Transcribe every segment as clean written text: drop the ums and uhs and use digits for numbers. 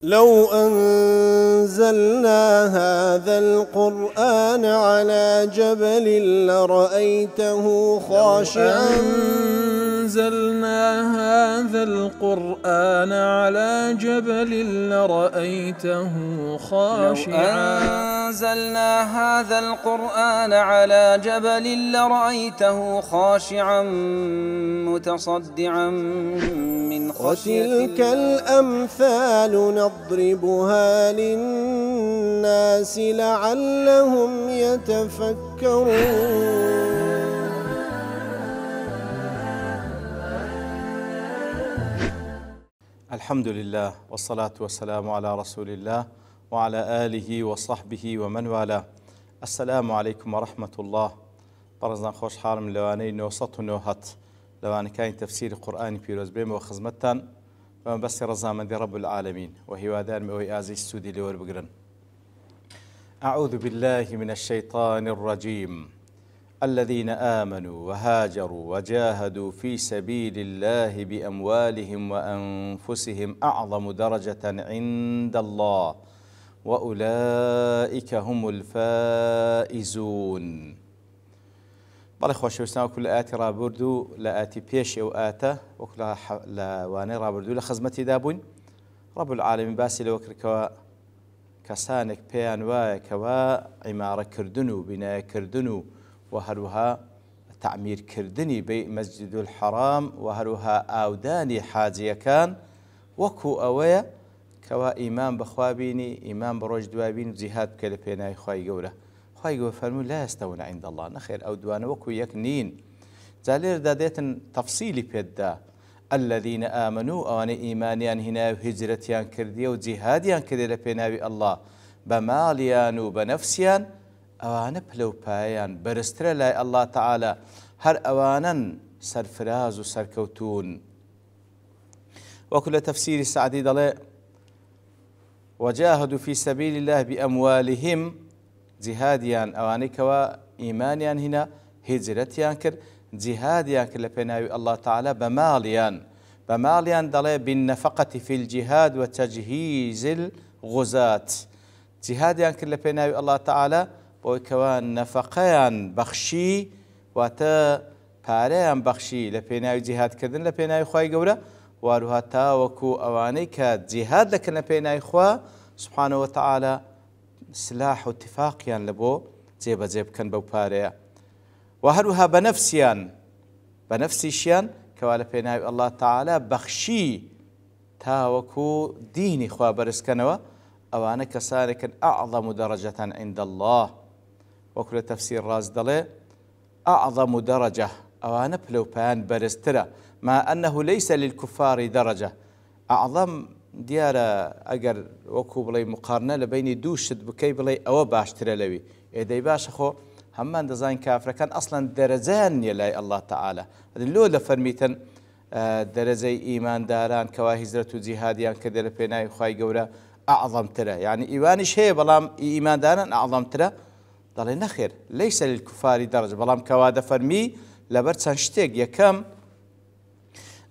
لو أنزلنا هذا القرآن على جبل لرأيته خاشعا أنزلنا هذا القرآن على جبل لرأيته خاشعا لو أنزلنا هذا القرآن على جبل لرأيته خاشعا متصدعا من خشية الله. وتلك الأمثال نضربها للناس لعلهم يتفكرون. الحمد لله والصلاة والسلام على رسول الله وعلى آله وصحبه ومن والاه. السلام عليكم ورحمة الله. برزان خوش حالم لواني نوسط ونوهت لواني كاين تفسير القرآن في رزبين وخزمتان ومن بس رزامن دي رب العالمين وهي وادان موي آزي السودي لور بقرن. أعوذ بالله من الشيطان الرجيم. الذين آمنوا وهاجروا وجاهدوا في سبيل الله بأموالهم وأنفسهم أعظم درجة عند الله وأولئك هم الفائزون. بەڵێ خۆشەویستان وەکو لە ئاەتی ڕابردوو لە ئاەتی پێشی ئەو ئاتە وەکو لە وانەی ڕابردوو لە خزمەتیدا بووین. ڕەب العالەمین باسی لەوە کردکەوە کەسانێک پێیان وایە کەوا عیمارەکردن و بینایەکردن و وهروها تعمیرکردنی مەسجد الحرام وهروها ئاودانی حاجیەکان وەکو ئەوەیە کەوا ئیمان بەخوا بینی ئیمان بە ڕۆژ دوای بین و جیهاد بکە لە پێناوی خوای گەورە. خوای گەورە فەرمووی لا یەستەوون عیند الله، نەخێر ئەو دوانە وەکو یەک نین. جا لێرەدا دێتن تەفسیلی پێددا. الذين آمنوا ئەوانەی ئیمانیان هێنایە و هیجرەتیان کردیە و جیهادیان کردێ لە پێناوی ئەڵڵا بە ماڵیان و بە نەفسیان، ئەوانە پلەپایان بەرزترە لای ئەڵڵا تەعالا، هەر ئەوانن سەرفراز و سەرکەوتون. وەکو لە تەفسیری سعدی دەڵێ وجاهدوا في سبيل الله بأموالهم، جیهادیان ئەوانەی کەوا ئیمانیان هێنا هیجرەتیان کرد جیهادیان کرد لە پێناوی ئەڵڵا تەعالا بە ماڵیان دەڵێ بالنەفەقەة في الجهاد وتجهيز الغزاة، جیهادیان کرد لە پێناوی ئەڵڵا تەعالا بۆی کەوا نەفەقەیان بەخشی واتە پارەیان بەخشی لە پێناوی جیهادکردن لە پێناوی خوای گەورە، واروها تاوەکو ئەوانەی کە جیهاد دەکەن لە پێناوی خوا سوبحانەه وتەعالا سلاح و اتفاقیان لە بۆ جێبەجێ بکەن بەو پارەیە. و هەروها بە نەفسیشیان کەوا لە پێناوی ئەڵڵا تەعالا بەخشی تاوەکو دینی خوا بەرزکەنەوە، ئەوانە کەسانێکن ئەعظەم دەرەجەة عند الله. وەکو لە تەفسیر ڕاز دەڵێ ئەعظەم دەرەجە، ئەوانە پلەپایان بەرزترە، ما أنه ليس للكفار درجة. ئەعظەم دیارە ئەگەر وەکو بڵێ مقارنە لە بینی دوو شت بکەی بڵێ ئەوە باشترە لەوی، ئێدەی باشە خۆ هەمان دەزانین کافرەکان ئەسڵەن دەرەجەیان نییە لای ئەڵڵا تەعالا. لۆ لە فەرمیتن دەرەجەی ئیمانداران کەوا هیجرەت و جیهادیان کردە لە پێناوی خوای گەورە ئەعظەمترە، یعنی ئیوانیش هەیە بەڵام ئیمانداران ئەعظەمترە. دەڵێ نەخێر لەیسە للکوفاری دەرەجە، بەڵام کەوا دەفەرمی لەبەر چەند شتێک. یەکەم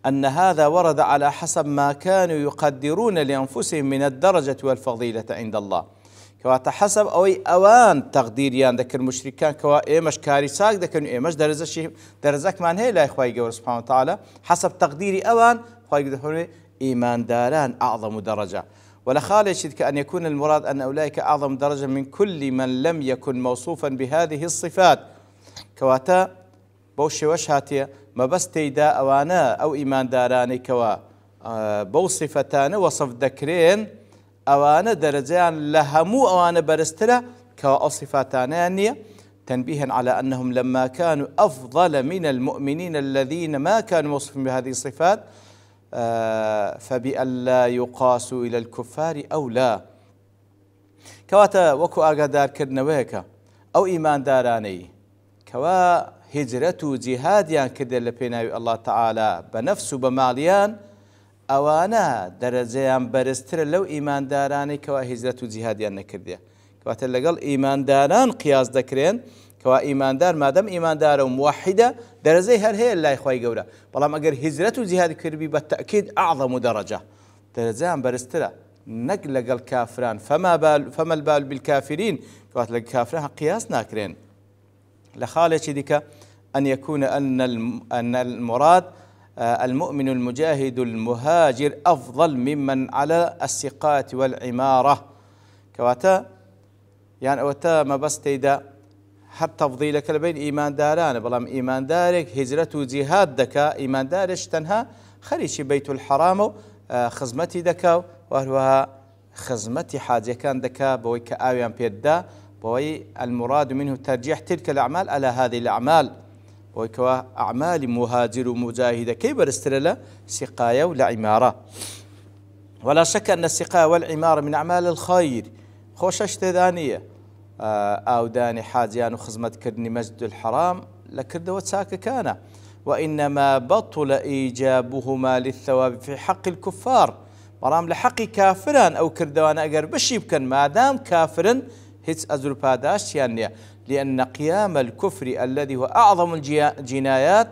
أن هذا ورد على حسب ما كانوا يقدرون لأنفسهم من الدرجة والفضيلة عند الله، كواتا حسب أوان تقديريان ذكر مشركان كوا إيمش كاري ساق ذكر إيمش درزك من هي لا إخوائي قول سبحانه وتعالى حسب تقديري أوان إخوائي قول إيمان داران أعظم درجة. ولا خالد كأن يكون المراد أن أولئك أعظم درجة من كل من لم يكن موصوفا بهذه الصفات، كواتا بوشي وشهاتية ما بس تيدا أوانا أو إيمان داراني كوا بو صفتان وصف ذكرين أوانا درجان لهمو أوانا برستلا كوا صفتان يعني تنبيها على أنهم لما كانوا أفضل من المؤمنين الذين ما كانوا موصوفين بهذه الصفات فبأن لا يقاسوا إلى الكفار أو لا. كواتا وكو أقدار كدنويكا أو إيمان داراني كوا هجرة و جیهادیان کردێ لە پێناوی ئەڵڵا تەعالا بە نەفس و بە ماڵیان، ئەوانە دەرەجەیان بەرزترە لەو ئیماندارانەی کەوا هیجرەت و جیهادیان نەکردێ. کەواتە لەگەڵ ئیمانداران قیاس دەکرێن کەوا ئیماندار مادەم ئیماندارە و موحیدە دەرەجەی هەر هەیە لای خوای گەورە، بەڵام ئەگەر هیجرەت و جیهادی کردبی بە تەئکید ئەعظەم دەرەجە، دەرەجەیان بەرزترە. نەک لەگەڵ کافران فەما البال بالكافرين کەواتە لەگەڵ کافران قیاس ناکرێن. لە خاڵێکی دیکە أن يكون أن المراد المؤمن المجاهد المهاجر أفضل ممن على السقاية والعمارة كواتا يعني أوتا ما بس تيدا حتى تفضيلك بين إيمان داران بلام إيمان دارك هجرة جهاد دكا إيمان دارش تنها خريش بيت الحرام خزمتي دكا وهو خزمتي حاجة كان دكا بوي كآويان بيدا بوي المراد منه ترجيح تلك الأعمال على هذه الأعمال وكوا أعمال مهاجر ومجاهدة كي برسترلا سقاية ولا عمارة. ولا شك أن السقاية والعمارة من أعمال الخير خوشش تدانية أو داني حاجيان وخزمة كرني مسجد الحرام لكردوة ساكة كان وإنما بطل إيجابهما للثواب في حق الكفار مرام لحق كافران أو كردوان أقر بشيب كان ما دام كافرا هيتس أزل باداش يعني لأن قيام الكفر الذي هو أعظم الجنايات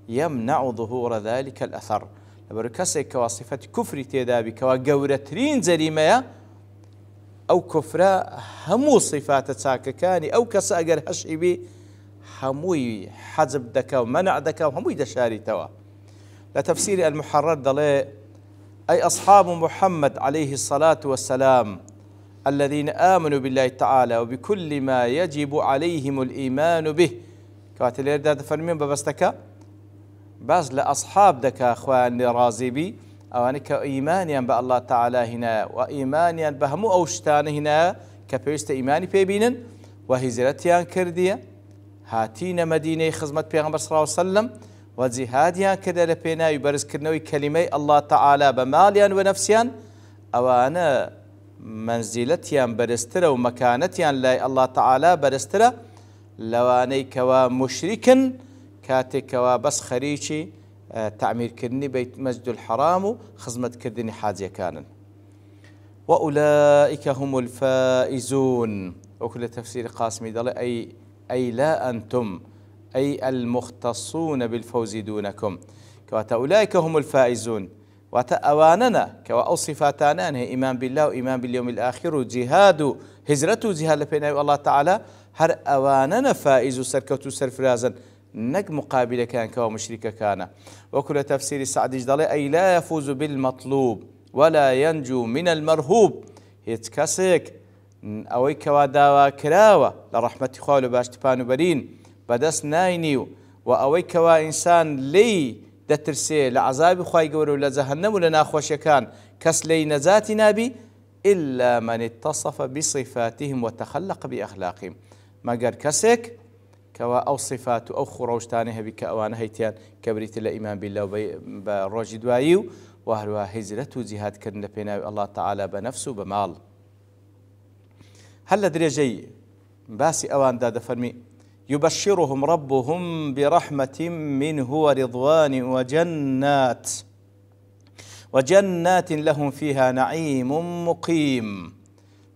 يمنع ظهور ذلك الأثر لبركسي كواصفة كفر تيدابي كواقورترين زريمة أو كفر همو صفات تساككاني أو كساقر هشعبي هموي حزب دكا ومنع دكا وهموي دشاري توا لتفسير المحرر دلي أي أصحاب محمد عليه الصلاة والسلام الذين آمنوا بالله تعالى وبكل ما يجب عليهم الإيمان به كاتل يرداد فرمين ببستكا باز لأصحاب دكا أخوان رازبي أو أنك إيمانيا بالله تعالى هنا وإيمانيا بهمو أوشتان هنا كبيرست إيماني بيبينن وهزرتيان كردية هاتين مدينة خزمة بيغمبر صلى الله عليه وسلم وجهاديان كده لبينا يبرز كرنوي كلمة الله تعالى بماليان ونفسيان أو أنا منزلتيان برسترا ومكانتيان لا الله تعالى برسترا لواني كوا مشركا كاتي كوا بس خريشي تعمير كرني بيت مسجد الحرام خزمة كردني حاجة كانن وأولئك هم الفائزون وكل تفسير قاسمي دل أي لا أنتم أي المختصون بالفوز دونكم كواتا أولئك هم الفائزون وتأواننا كوا صفاتنا هي إيمان بالله وإيمان باليوم الآخر وجهاد هجرته جهاد لبينا الله تعالى هر أواننا فائز سركوت سرفرازا نق مقابل كان كوا مشرك كان وكل تفسير سعد جدالي أي لا يفوز بالمطلوب ولا ينجو من المرهوب يتكسك أوي كوا داوا كراوة لرحمة خوالو باشتبانو برين بدس ناينيو وأوي كوا إنسان لي دترسي لعذاب خواي قولوا لجهنم ولنا خوشكان كس لي نزاتي نابي إلا من اتصف بصفاتهم وتخلق بأخلاقهم ما قال كسك كوا أو صفات أو خروجتانها بك أوان هيتيان كبريت الإيمان بالله بروج دوايو وهلوا هجرته جهاد كرن بينا الله تعالى بنفسه بمال هل درجي باسي أوان داد فرمي يبشرهم ربهم برحمة منه ورضوان وجنات لهم فيها نعيم مقيم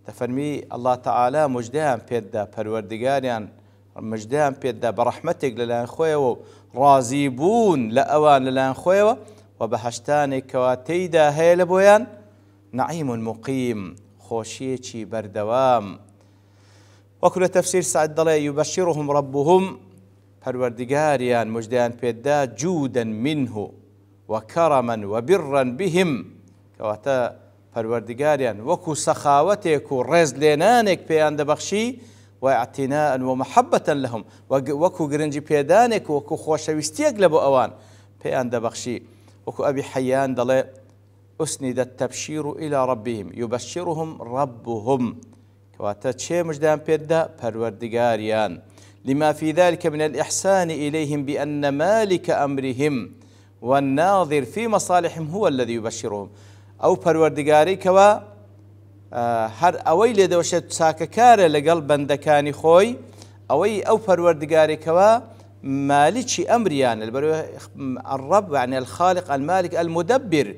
تفرمي الله تعالى مجدان بيدا پروردگاريان مجدان بيدا برحمتك للان خويو رازيبون لأوان للان خويو وبهشتاني كواتيدا هيل بويان نعيم مقيم خوشيتي بردوام وكل تفسير سعد دلي يبشرهم ربهم پروردگاريان مجدان بيدا جودا منه وكرما وبرا بهم كواتا پروردگاريان وكو سخاوتك ورز لينانك بيان دبخشي واعتناء ومحبة لهم وكو قرنجي بيدانك وكو خوشويستيق لبو أوان بيان دبخشي وكو أبي حيان دلي أسند التبشير إلى ربهم يبشرهم ربهم كواتا تشي مجدان بيدا پروردگاريان لما في ذلك من الإحسان إليهم بأن مالك أمرهم والناظر في مصالحهم هو الذي يبشرهم أو پروردگاري كوا هر أوي لدوشت ساككار لقلب بندكاني خوي أوي أو پروردگاري كوا مالك أمريان الرب يعني الخالق المالك المدبر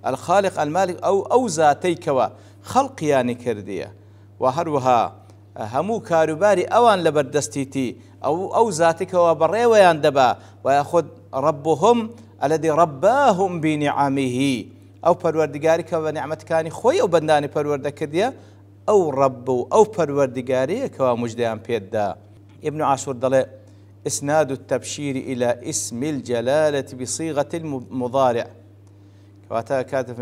الخالق المالك أو ذاتي كوا خلق يعني كردية وهروها همو كاروباري أوان لبردستيتي أو ذاتك وبري ويندبا ويأخذ ربهم الذي رباهم بنعمه ئەو پەروەردگاری کە بە نیعمەتەکانی خۆی ئەو بەندانی پەروەردە کردیە ئەو ڕەب و ئەو پەروەردگاریە کەوا موژدەیان پێددا. ابن عاشور دەڵێ إسناد التبشير إلى اسم الجلالة بصيغة المضارع كواتا كاتب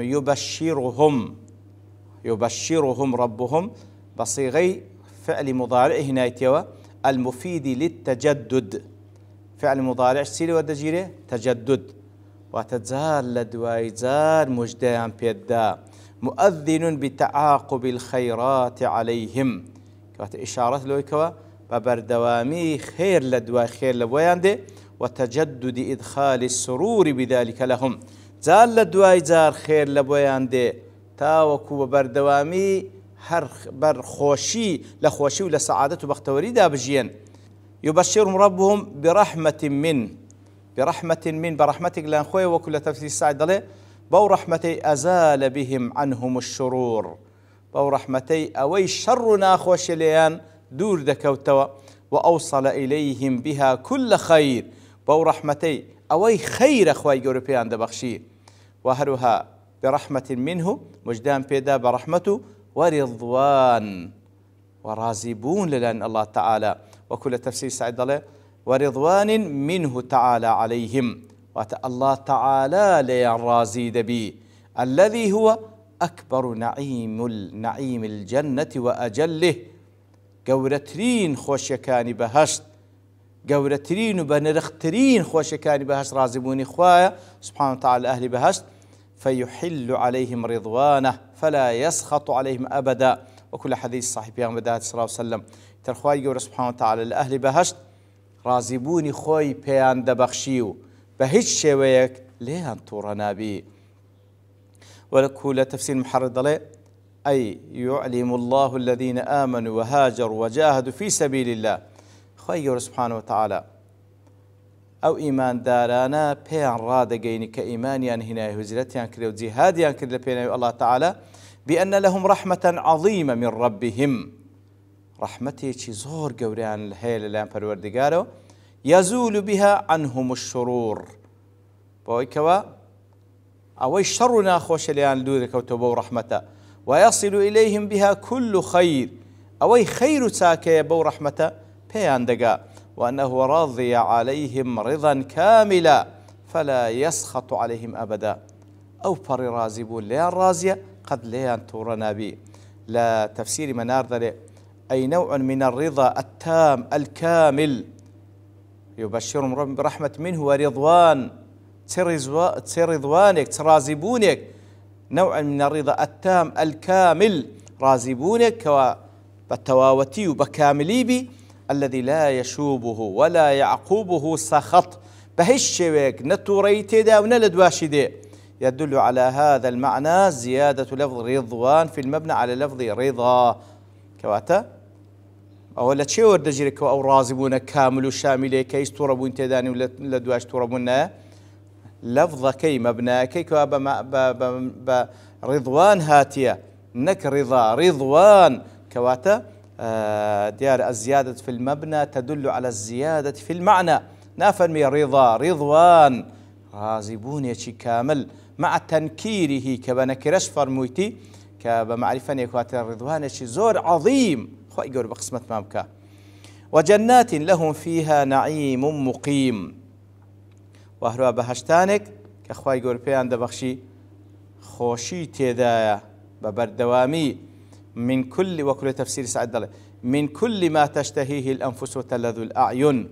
يبشرهم ربهم بصيغي فعل مضارع هنا يتيوى المفيد للتجدد فعل مضارع سيري ودجيري تجدد وتزار لدواي زار مجديان بيدا مؤذن بتعاقب الخيرات عليهم كواتا إشارة لويكوا ببردوامي خير لدواي خير لبويان دي وتجدد إدخال السرور بذلك لهم زار لدواي زار خير لبويان دي تاوەکو بە بەردەوامی هەر بەرخۆشی لە خۆشی و لە سەعادەت و بەختەوەریدا بژیان. يبشرهم ربهم برحمة من برحمتك لان خوي وكل تفسير سعد دڵێ بەو ڕەحمەتەی ئەزالە بهم عنهم الشرور بەو ڕەحمەتەی ئەوەی شەڕ و ناخۆشیە لێیان دوور دەکەوتەوە وأوصل إليهم بها كل خير بەو ڕەحمەتەی ئەوەی خەیرە خوای گەورە پێیان دەبەخشی وهروها برحمة منه مجدان بيدا برحمته ورضوان ورازبون لأن الله تعالى وكل تفسير سعيد الله ورضوان منه تعالى عليهم الله تعالى ليرازيد بي الذي هو أكبر نعيم الجنة وأجله قورترين خوشكاني بهشت قورترين وبنرخترين خوشكاني بهشت رازبوني خوايا سبحانه وتعالى أهل بهشت فيحل عليهم رضوانه فلا يسخط عليهم أبدا وكل حديث صحيح بيان بدات صلى الله عليه وسلم ترخواي جور سبحانه وتعالى لأهل بهشت رازبوني خوي بيان دبخشيو بهش شويك ليهان تورنا بي ولكل تفسير محرد له أي يعلم الله الذين آمنوا وهاجروا وجاهدوا في سبيل الله خوي جور سبحانه وتعالى أو إيمان دارانا بيان رادقين كإيمانيان هنا هزرتيان كريو جهاديان كريو بيان الله تعالى بأن لهم رحمة عظيمة من ربهم رحمتي زور قوريان الهيل لان پروردگارو يزول بها عنهم الشرور بويكوا أوي شرنا خوش لان دورك وتوبو رحمته ويصل إليهم بها كل خير أوي خير ساكي بو رحمته بيان دقا وأنه رضي عليهم رضا كاملا فلا يسخط عليهم أبدا أو رازبون ليان رازية قد ليان تورنا بي لا تفسير منار ذلك أي نوع من الرضا التام الكامل يبشرهم رب برحمة منه ورضوان رضوانك ترازبونك نوع من الرضا التام الكامل رازبونك وبالتواوتي وبكاملي بي الذي لا يشوبه ولا يعقوبه سخط بهش شويك نتوريتي دا ونلدواشي دي يدل على هذا المعنى زيادة لفظ رضوان في المبنى على لفظ رضا كواتا أولا تشي ورد جيرك أو رازبون كامل وشامل كيس توربون تداني ولا دواش توربون لفظ كي مبنى كي برضوان هاتية نك رضوان كواتا ديار الزيادة في المبنى تدل على الزيادة في المعنى نافرمي رضوان رازبون يشي كامل مع تنكيره كبنكرش فرمويتي كبمعرفة يكوات الرضوان يشي زور عظيم خواهي يقول بقسمة مامكا وجنات لهم فيها نعيم مقيم وهروا بهشتانك كخواهي يقول بيان دبخشي خوشي تيدايا ببردوامي من كل وكل تفسير سعد الله من كل ما تشتهيه الأنفس وتلذ الأعين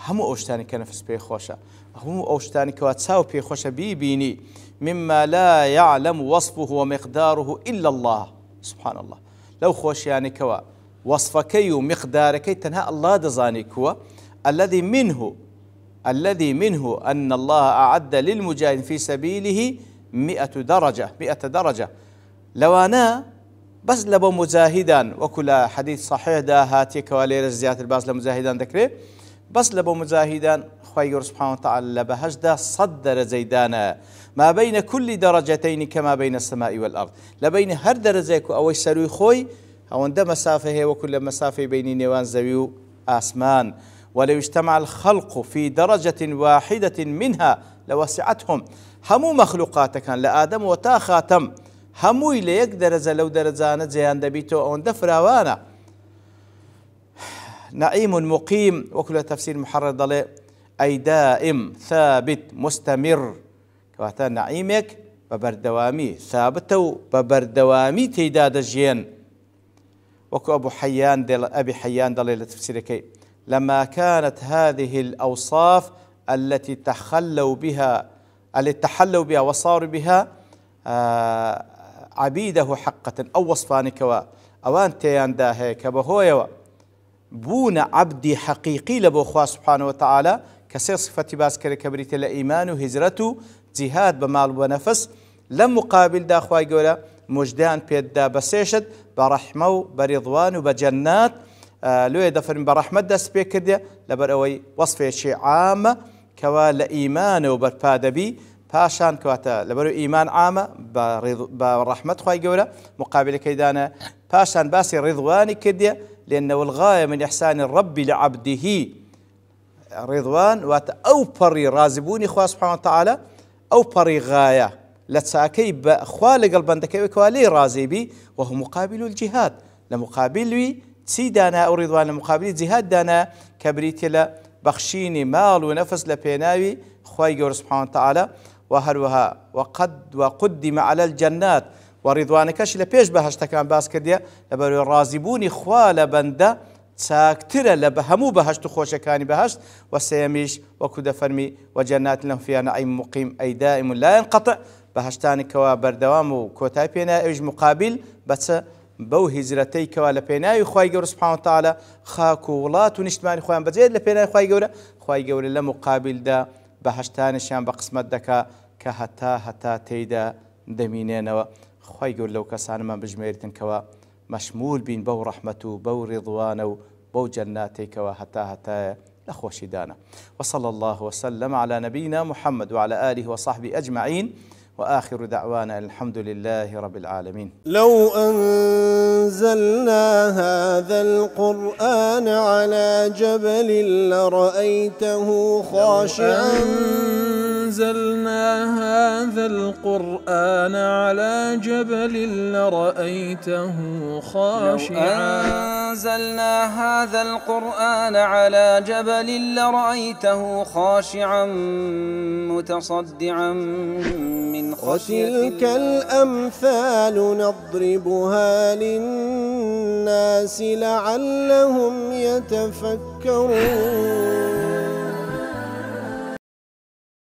هم أوشتاني كنفس بي خوشة هم أوشتاني كواتساو بي خوشة بيبيني مما لا يعلم وصفه ومقداره إلا الله سبحان الله لو خوش يعني كوا وصفكي ومقداركي تنهى الله دزاني كوا الذي منه أن الله أعد للمجاهد في سبيله 100 درجة لو أنا بس لبو مجاهدان وكل حديث صحيح دا هاتي كوالير الزيات الباس لمجاهدان ذكره بس لبو مجاهدان خير سبحانه وتعالى لبهجدا صدر زيدانا ما بين كل درجتين كما بين السماء والأرض لبين هر درجيك أو يسروي خوي أو عند مسافة هي وكل مسافة بين نيوان زويو آسمان ولو اجتمع الخلق في درجة واحدة منها لوسعتهم همو مخلوقات كان لآدم وتا خاتم هموي ليك درجة لو درجانة جيان دبيتو أون دفراوانا نعيم مقيم وكل تفسير محرر ضلي أي دائم ثابت مستمر كواتا نعيمك ببردوامي ثابتو ببردوامي تيداد الجيان وكو أبي حيان ضلي لتفسيرك لما كانت هذه الأوصاف التي تحلوا بها وصاروا بها عبيده حقة أو وصفانك وأوان تيان داهي كبهويا بون عبدي حقيقي لبو خواه سبحانه وتعالى كسي صفتي باسكري كبريت الإيمان وهجرته جهاد بمال ونفس لم مقابل دا خواه يقول مجدان بيدا بسيشد برحمة برضوان وبجنات لو يدفرن برحمة دا سبيكر لبر اوي وصفه شيء عام كوا لإيمان وبربادبي باشان كواتا لبرو إيمان عامة برحمة خواه يقول مقابل كيدانا باشان باسي رضواني كدية لأنه الغاية من إحسان الرب لعبده رضوان واتا أو بري رازبوني خواه سبحانه وتعالى أو بري غاية لتساكي بخواه لقلبان دكي وكوالي رازي بي وهو مقابل الجهاد لمقابل سيدانا أو رضوان لمقابل جهاد دانا كبريت بخشيني مال ونفس لبيناوي خواه يقول سبحانه وتعالى وهروها وقدم على الجنات ورضوانكش لبيش بهشتكان باس كرديا لبرو رازبوني خوال بنده ساكترة لبهمو بهشت خوشكاني بهشت وسيميش وكد فرمي وجنات لهم فيها نعيم مقيم أي دائم لا ينقطع بهشتاني كوا بردوام وكوتاي بينا ايج مقابل بس بو هجرتي كوا لبيناي خواي جور سبحانه وتعالى خاكو ولات ونشتماني خوان بزيد لبيناي خواي جور لمقابل دا بهشتاني شان بقسمت دكا كهتا تيدا دمينينوا خواي جور لو كسان ما بجميرتن كوا مشمول بين بو رحمته بو رضوانه بو جناتي كوا هتا لخوشي دانا وصلى الله وسلم على نبينا محمد وعلى آله وصحبه أجمعين وآخر دعوانا الحمد لله رب العالمين. لو أنزلنا هذا القرآن على جبل لرأيته خاشعا أنزلنا هذا القرآن على جبل لرأيته خاشعا أنزلنا هذا القرآن على جبل لرأيته خاشعا متصدعا من وتلك الأمثال نضربها للناس لعلهم يتفكرون.